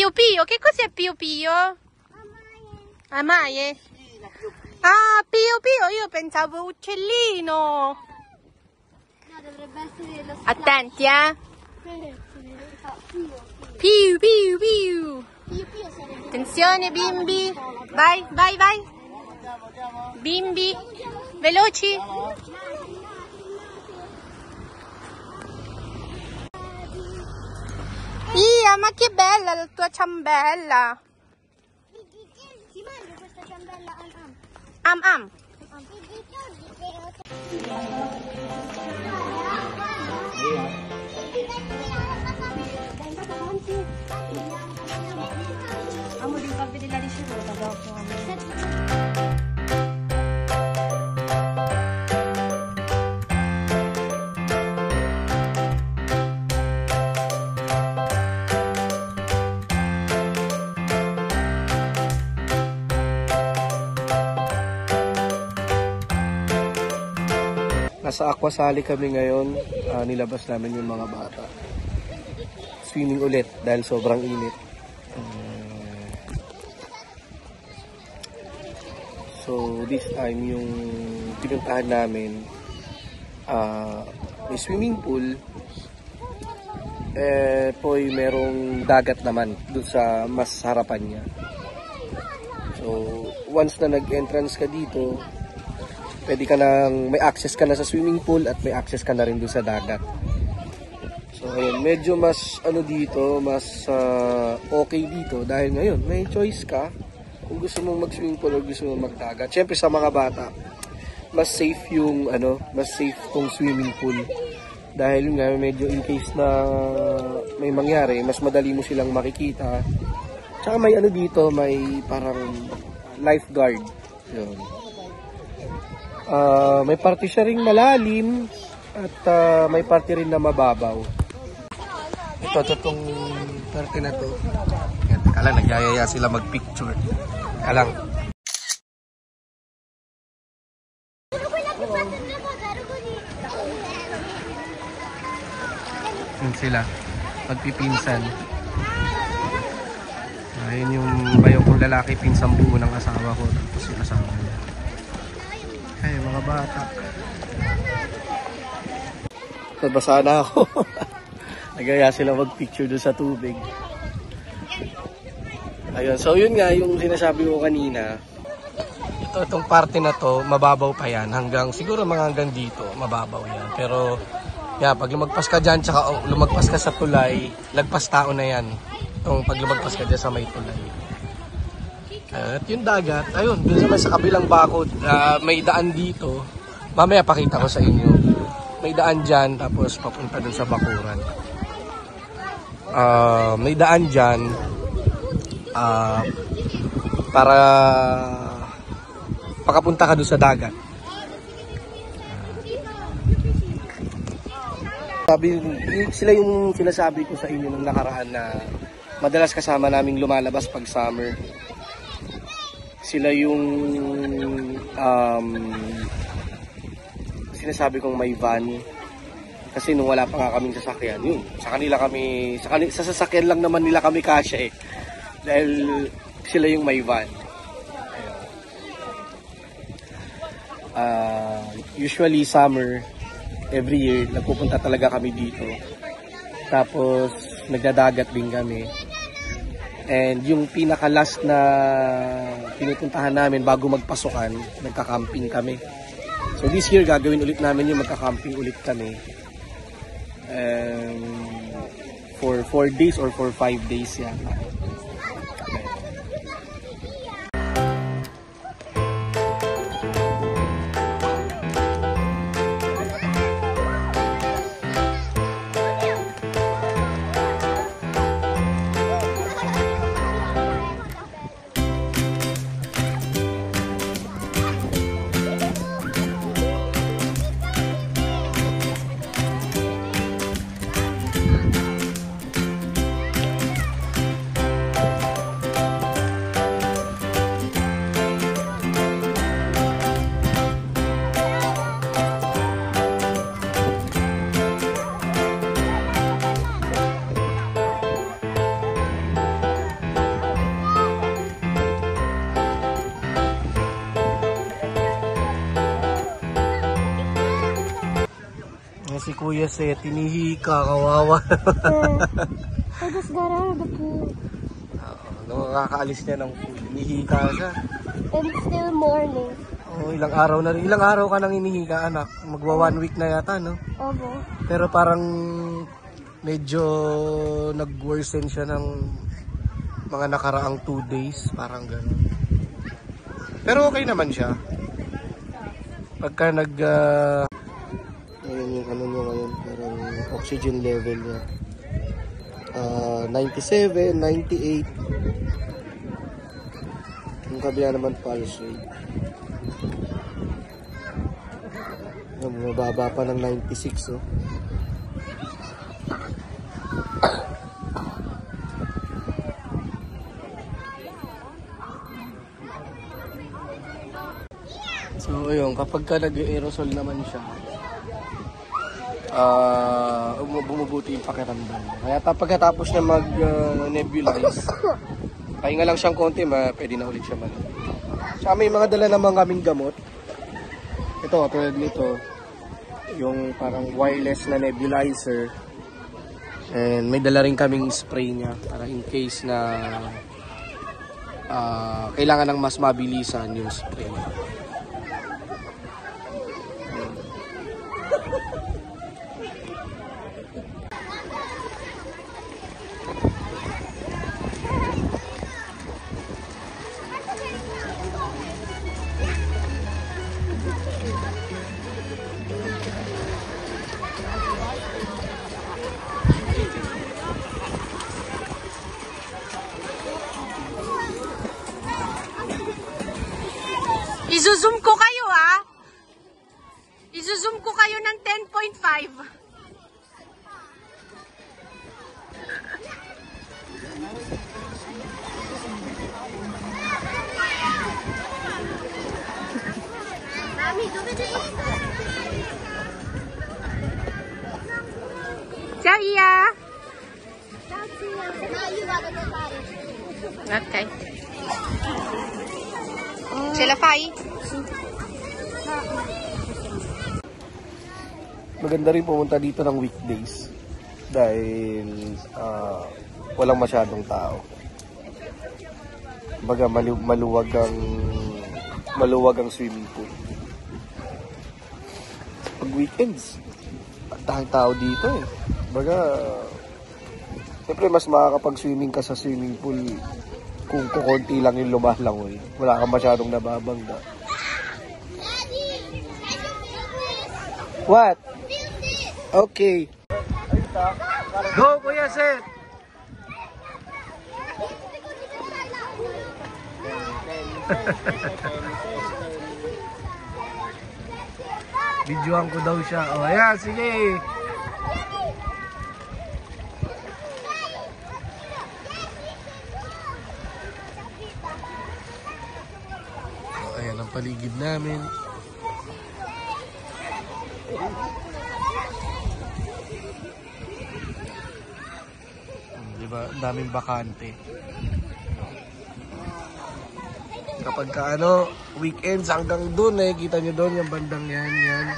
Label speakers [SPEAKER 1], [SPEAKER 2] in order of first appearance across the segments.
[SPEAKER 1] Pio Pio? Che cos'è Pio Pio? Amaie. Ah, Pio Pio, io pensavo uccellino.
[SPEAKER 2] No, dovrebbe essere lo
[SPEAKER 1] Attenti, eh. Piu, piu, piu. Attenzione, bimbi. Vai, vai, vai. Bimbi, veloci. Ia, ma che bella la tua ciambella.
[SPEAKER 2] Si mangia questa ciambella am.
[SPEAKER 1] Am, am.
[SPEAKER 2] Amo di far vedere la ricevuta dopo.
[SPEAKER 3] Nasa Aquasali kami ngayon, nilabas namin yung mga bata. Swimming ulit dahil sobrang init. So this time yung pinuntahan namin, may swimming pool, merong dagat naman dun sa mas harapan niya. So once na nag-entrance ka dito, pwede ka nang, may access ka na sa swimming pool at may access ka na rin doon sa dagat. So ayun, medyo mas dito, mas okay dito dahil ngayon may choice ka kung gusto mong mag-swimming pool o gusto mong magdagat. Syempre sa mga bata, mas safe yung mas safe tong swimming pool dahil nga medyo in case na may mangyari, mas madali mo silang makikita. Tsaka may dito, may parang lifeguard. Yun. May parte siya ring malalim at may parte rin na mababaw. Ito tong parte na to. Yan, teka lang, nagyayaya sila mag-picture. Teka lang. Yan sila, magpipinsan. Ayun yung bayo kong lalaki, pinsang buo ng asawa ko. Tapos yung asawa niya. Ay, mga bata. Nabasa na ako. Nagaya sila mag-picture doon sa tubig. Ayun, so yun nga yung sinasabi ko kanina. Itong parte na to, mababaw pa yan. Siguro mga hanggang dito, mababaw yan. Pero, pag lumagpas ka dyan, tsaka lumagpas ka sa tulay, lagpas tao na yan. Itong pag lumagpas ka dyan sa may tulay. At yung dagat, ayun, dun sa kabilang bakod, may daan dito. Mamaya pakita ko sa inyo. May daan dyan, tapos papunta dun sa bakuran. May daan dyan, para pakapunta ka dun sa dagat. Sila yung sinasabi ko sa inyo nung nakaraan na madalas kasama naming lumalabas pag summer. Sila yung sinasabi kong may van kasi nung wala pa nga kaming sasakyan, yun, sa sasakyan lang naman nila kami kasya dahil sila yung may van. Usually summer, every year nagpupunta talaga kami dito, tapos nagdadagat din kami. And yung pinaka-last na pinupuntahan namin bago magpasukan, nagka-camping kami. So this year gagawin ulit namin yung magka-camping ulit kami. For 4 days or for 5 days yata. Si Kuya Seth, tinihika, kawawa.
[SPEAKER 2] I just got out of the pool.
[SPEAKER 3] Nung kakaalis niya ng pool, tinihika siya.
[SPEAKER 2] And it's still morning.
[SPEAKER 3] Oh, ilang araw na rin. Ilang araw ka nang inihika, anak? Magwa 1 week na yata, no?
[SPEAKER 2] Opo.
[SPEAKER 3] Pero parang medyo nag-worsen siya ng mga nakaraang 2 days. Parang gano'n. Pero okay naman siya. Pagka ayun yung ano niya ngayon, parang oxygen level niya. 97, 98. Yung kabila naman pulse rate. Mababa pa ng 96, oh. So, ayun, kapag ka nag-aerosol naman siya, bumubuti yung pakiramdam. Kaya pagkatapos niya mag-nebulize, pahinga lang siyang konti, pwede na ulit siya man. Tsaka may mga dala naman kaming gamot. Ito, tulad nito, yung parang wireless na nebulizer. And may dala rin kaming spray niya para in case na kailangan ng mas mabilisan yung spray.
[SPEAKER 1] Izo-zoom ko kayo, ha? Izo-zoom ko kayo ng 10.5.
[SPEAKER 2] Mami, dumidin mo.
[SPEAKER 1] Ciao, Iya. Ok. Ce la fai?
[SPEAKER 3] Maganda rin pumunta dito ng weekdays dahil walang masyadong tao. Baga maluwag ang swimming pool. Pag weekends, ang tao dito eh. Baga, siyempre mas makakapag-swimming ka sa swimming pool kung kukunti lang yung lumalangoy. Wala kang masyadong nababangga. What? Okay. Go, Kuya Seth! Videoan ko daw siya. O, ayan, sige. O, ayan ang paligid namin. Diba, ang daming bakante. Kapag ka weekends hanggang doon, kita nyo doon yung bandang yan.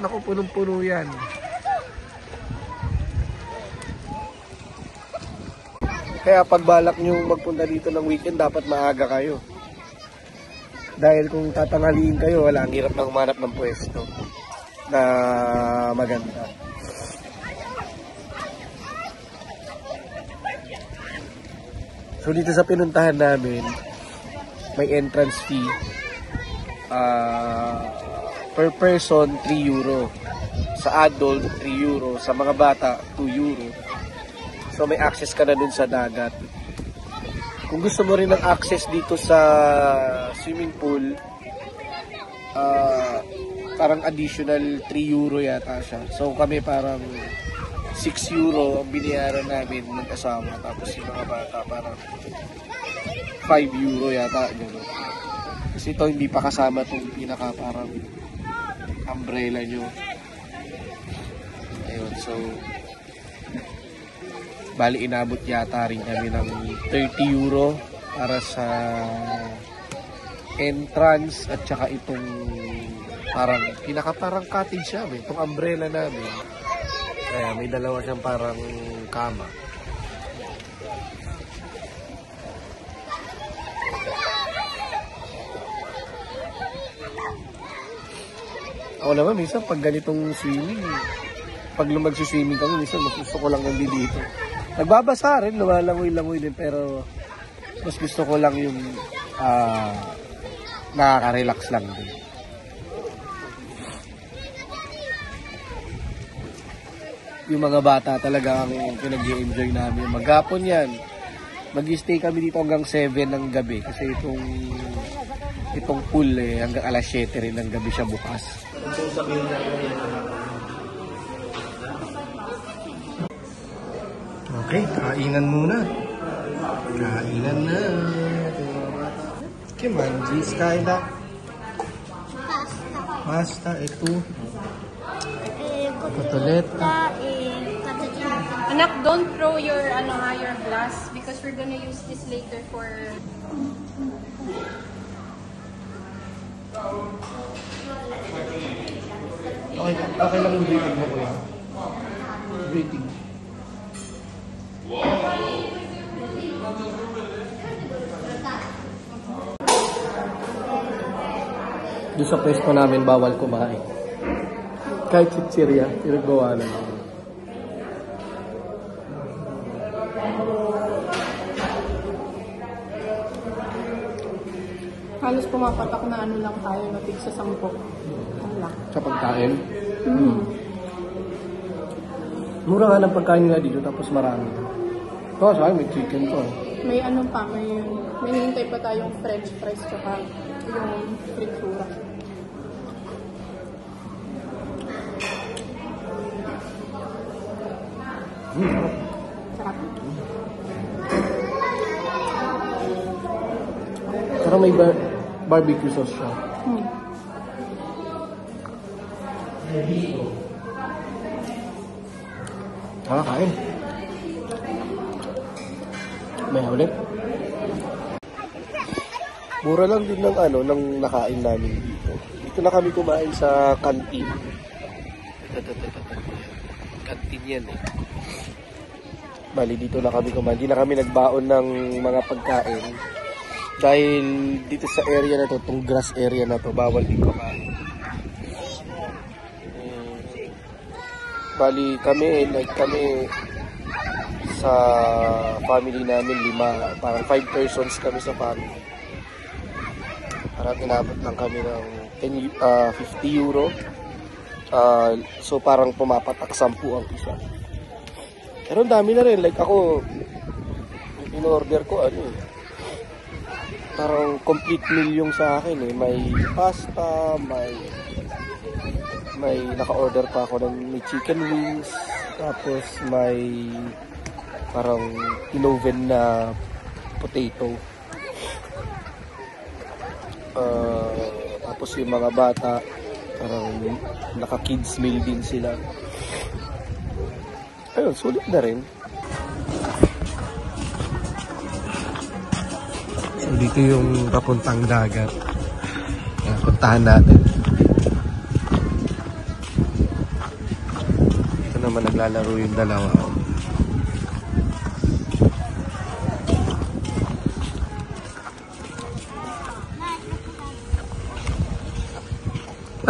[SPEAKER 3] Naku, punong-puno yan. Kaya pag balak nyo magpunta dito ng weekend, dapat maaga kayo. Dahil kung tatangaliin kayo, wala, ang hirap na humanap ng pwesto na maganda. So dito sa pinuntahan namin, may entrance fee. Per person, 3 euro. Sa adult, 3 euro. Sa mga bata, 2 euro. So may access ka na dun sa dagat. Kung gusto mo rin ng access dito sa swimming pool, parang additional 3 euro yata siya. So kami parang 6 euro ang binayaran namin mag-asawa. Tapos yung mga bata parang 5 euro yata. Gano'n. Kasi ito hindi pa kasama itong pinaka parang umbrella nyo. Ayun, so bali inabot yata rin kami ng 30 euro para sa entrance at saka itong Parang cottage namin. Itong umbrella namin. Kaya may dalawa siyang parang kama. Ako naman, minsan pag ganitong swimming, pag magsi-swimming kami, minsan mas gusto ko lang nandito. Nagbabasa rin, lumalangoy-langoy din, pero mas gusto ko lang yung nakaka-relax lang din. Yung mga bata talaga ang pinag-i-enjoy namin. Maghapon yan. Mag-stay kami dito hanggang 7 ng gabi kasi itong pool hanggang alas 7 rin ng gabi siya bukas. Okay, kainan muna. Kainan na. Kimanjis, kain na. Pasta, ito. Cotoleta.
[SPEAKER 1] Anak, don't throw your your glass because we're gonna use this later for...
[SPEAKER 3] Okay lang yung breathing mo, kuya. Breathing. Doon sa pwesto namin, bawal kumain. Kahit chichirya, pinagbawa lang.
[SPEAKER 1] Halos pumapatak na lang tayo, natig sa 10.
[SPEAKER 3] Sa pagkain? Mura nga ng pagkain nga dito, tapos marami. Ito, sa akin may chicken to.
[SPEAKER 1] May may hintay pa tayong french fries tsaka yung fritura. Sarap.
[SPEAKER 3] Sarap may barbecue sauce siya. Kain. May ulit. Mura lang din ng nakain namin dito. Dito na kami kumain sa canteen. Canteen yan eh. Bali dito na kami kumain. Hindi na kami nagbaon ng mga pagkain. Dahil dito sa area na to, itong grass area na to, bawal din kumain. Bali kami sa family namin 5, parang 5 persons kami sa family. Parang inabot lang kami ng 50 euro. So parang pumapatak 10 ang isa. Pero ang dami na rin, like ako in-order ko parang complete meal yung sa akin eh. May pasta, may naka-order pa ako ng may chicken wings, tapos may parang inoven na potato. Tapos yung mga bata, parang naka-kids meal din sila. Ayun, sulit na rin. So dito yung papuntang dagat. Puntahan natin. Naman naglalaro yung dalawa.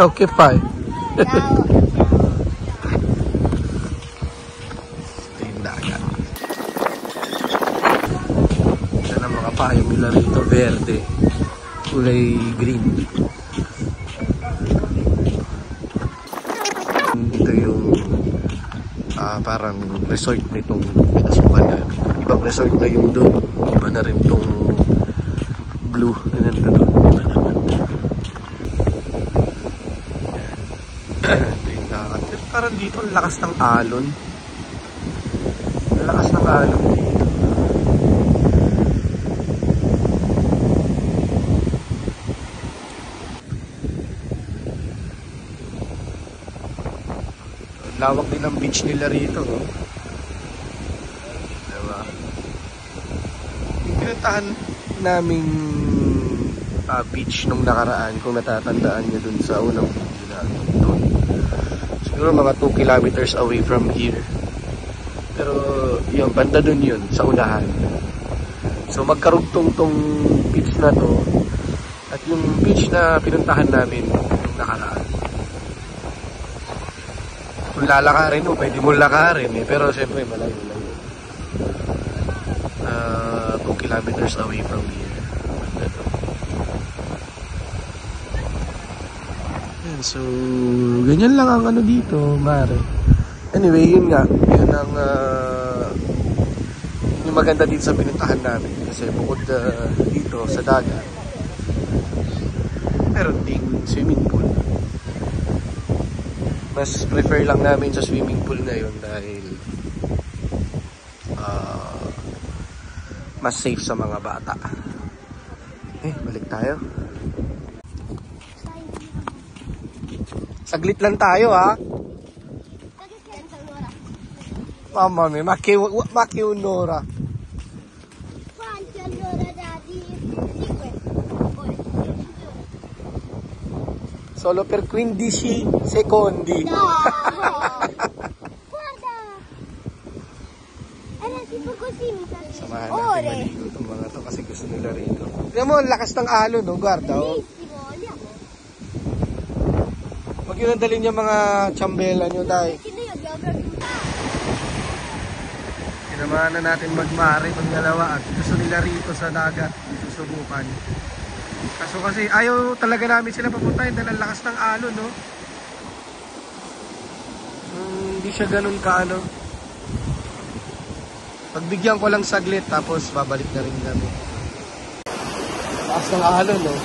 [SPEAKER 3] Okay, fine. Yung dagat. Ito na mga payong nila rito, verde. Kulay green. Ito yung parang resort nitong pinasukan na. Ibang resort na yung doon. Iba na rin itong blue. Parang dito ang lakas ng alon. Ang lakas ng alon dito. Lawak din ang beach nila rito, no? Diba? Yung pinuntahan naming beach nung nakaraan, kung natatandaan nyo dun sa unang Siguro mga 2 kilometers away from here. Pero yung banda dun yun, sa unahan. So magkarugtong tong beach na to at yung beach na pinuntahan namin yung nakaraan. Kung lalakarin mo, pwede mo lakarin eh. Pero siyempre malayo-layo. 2 kilometers away from here. Banda to. So, ganyan lang ang ano dito, mare. Anyway, yun nga. Yun ang yung maganda dito sa pinuntahan namin. Kasi bukod dito sa dagat, meron ding swimming pool. Mas prefer lang namin sa swimming pool na yun dahil mas safe sa mga bata. Balik tayo. Saglit lang tayo, ha? Mamma mia, ma che un'ora?
[SPEAKER 2] Quanti allora, Daddy? 5 ore.
[SPEAKER 3] Solo per 15 secondi.
[SPEAKER 2] No! Guarda! Era tipo così, mi sa.
[SPEAKER 3] Samahan natin maligo itong mga to kasi gusto nila rito. Tignan mo, ang lakas ng alon, no? Guarda, oh.
[SPEAKER 2] Bellissimo, andiamo.
[SPEAKER 3] Huwag yun ang dalhin yung mga tsambela nyo, dahil.
[SPEAKER 2] Perché noi abbiamo proprio...
[SPEAKER 3] Sinamahan na natin magmari pag dalawa at gusto nila rito sa dagat. Susubukan. Kaso kasi ayaw talaga namin sila papuntahin dahil ang lakas ng alon, no? Hindi siya ganun kaano. Pagbigyan ko lang saglit tapos babalik na rin kami. Lakas ng alon, no?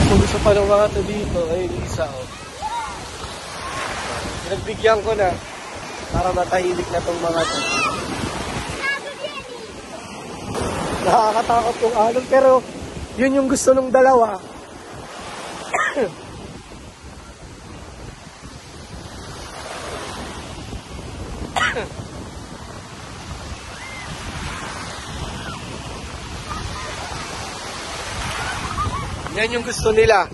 [SPEAKER 3] Kung gusto pa ng mga to dito, ay isa, oh. Nagbigyan ko na para matahimik na tong mga to. Nakakatakot yung alon pero yun yung gusto nung dalawa. Yan yung gusto nila.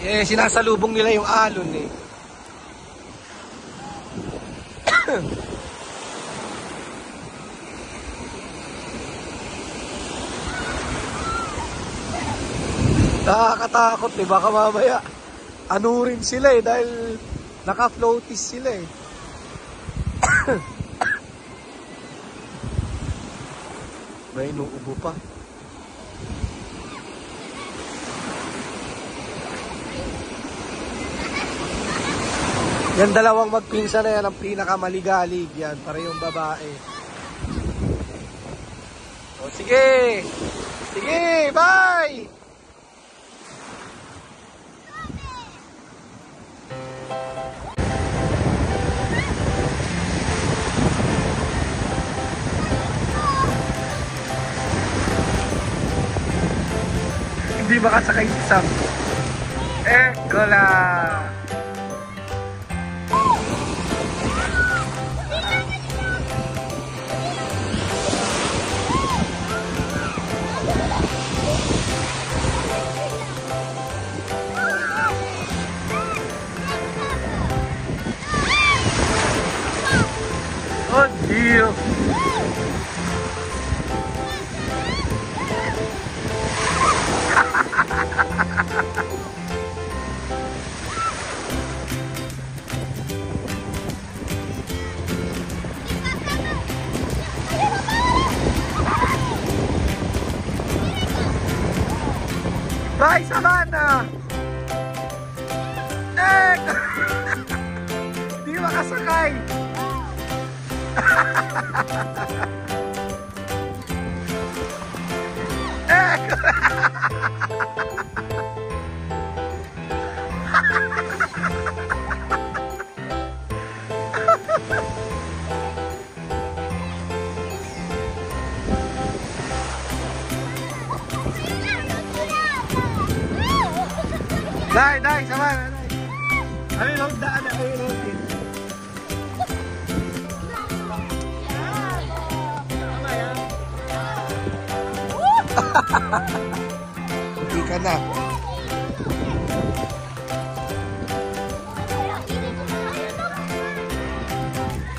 [SPEAKER 3] Sinasalubong nila yung alon eh. Nakakatakot eh. Baka mamaya ano rin sila eh dahil naka-floaties sila eh. May inuubo pa. Yan dalawang magpinsan na yan ang pinakamaligalig yan. Parehong babae. O sige! Sige! Bye! Hindi makasakay si Sam. Ekola! Oddio! Bye, Savannah! Di makasakay! Dai, dai, Savannah, dai! Ayun, huwag daan na kayo natin. Ha ha ha ha! ka na.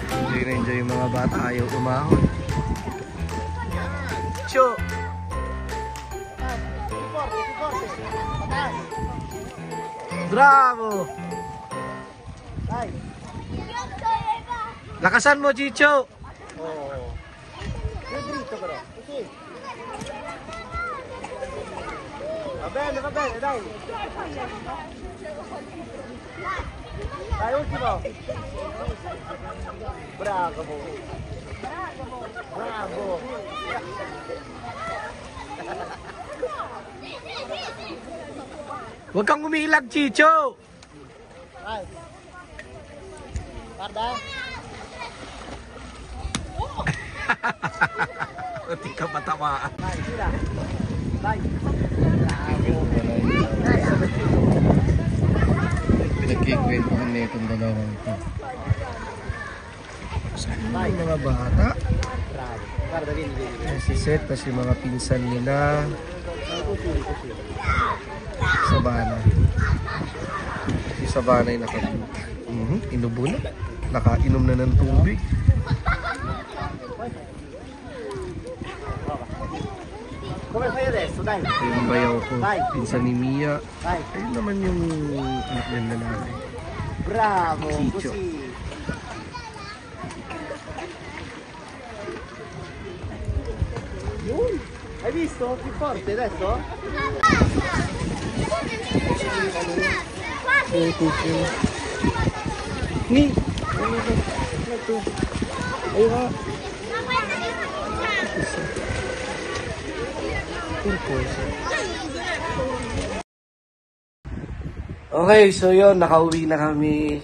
[SPEAKER 3] Enjoy na enjoy yung mga bata. Ayaw umahon. Cho! Bravo! Lakasan mo, Chicho!
[SPEAKER 4] Dritto però, così. Va bene, dai. Dai, ultimo. Bravo. Bravo.
[SPEAKER 3] Huwag kang umilag, Chicho!
[SPEAKER 4] Dai. Guarda.
[SPEAKER 3] Hindi ka matamaan.
[SPEAKER 4] Dai, gira. Dai.
[SPEAKER 3] Nagkikwentuhan na itong dalawang ito. Saan yung mga bata?
[SPEAKER 4] Bravo. Guarda, vieni.
[SPEAKER 3] Si Seth, tapos yung mga pinsan nila. Sabana. Si Sabana ay inubo na. Nakainom na ng tubig.
[SPEAKER 4] Come fai adesso, dai.
[SPEAKER 3] Ito yung bayaw ko. Pinsan ni Mia.
[SPEAKER 4] Dai.
[SPEAKER 3] Ayun naman yung anak nila natin.
[SPEAKER 4] Bravo,
[SPEAKER 3] Ciccio.
[SPEAKER 4] così. Hai visto? Più forte adesso?
[SPEAKER 3] Ni! Ayun nga. Okay, so yun, nakauwi na kami.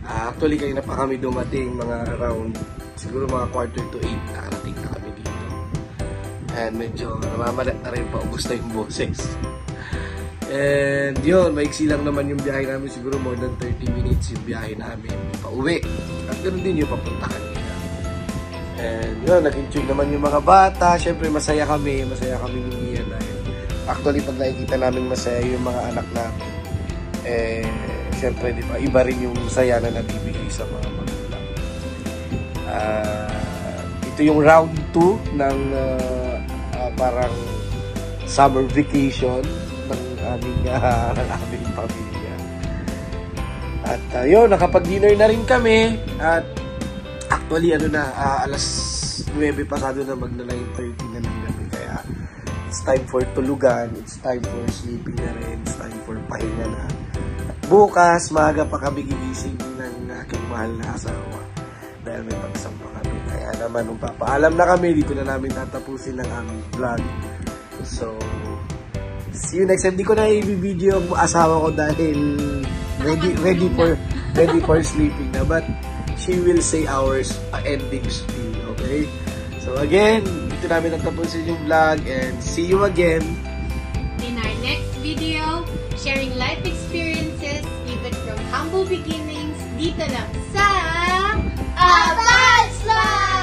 [SPEAKER 3] Actually, kayo na pa kami dumating, mga around, siguro mga 7:45, nakarating na kami dito. And medyo namamalat na rin pa, ubos na yung boses. And yun, maiksi lang naman yung biyahe namin, siguro more than 30 minutes yung biyahe namin pauwi. At ganoon din yung papunta kanina. And yun, nag-enjoy naman yung mga bata. Siyempre, masaya kami ni Mia dahil actually, pag nakikita namin masaya yung mga anak namin, eh, siyempre, di ba, iba rin yung saya na nabibigay sa mga magulang. Ito yung round 2 ng parang summer vacation ng aming pamilya. At yun, nakapag-dinner na rin kami. At actually, alas 9 pasado na magna 9:30 na ng gabi. Kaya, it's time for tulugan. It's time for sleeping na rin. It's time for pahinga na. At bukas, maaga pa kami gigising ng aking mahal na asawa. Dahil may pagsamba kami. Kaya naman, nung papaalam na kami, dito na namin tatapusin ang aming vlog. So, see you next time. Di ko na i-video ang asawa ko dahil ready for sleeping na. But, she will say our ending spiel, okay? So again, dito namin natapusin yung vlog and see you again
[SPEAKER 1] In our next video, sharing life experiences even from humble beginnings dito lang sa
[SPEAKER 2] Advance Life!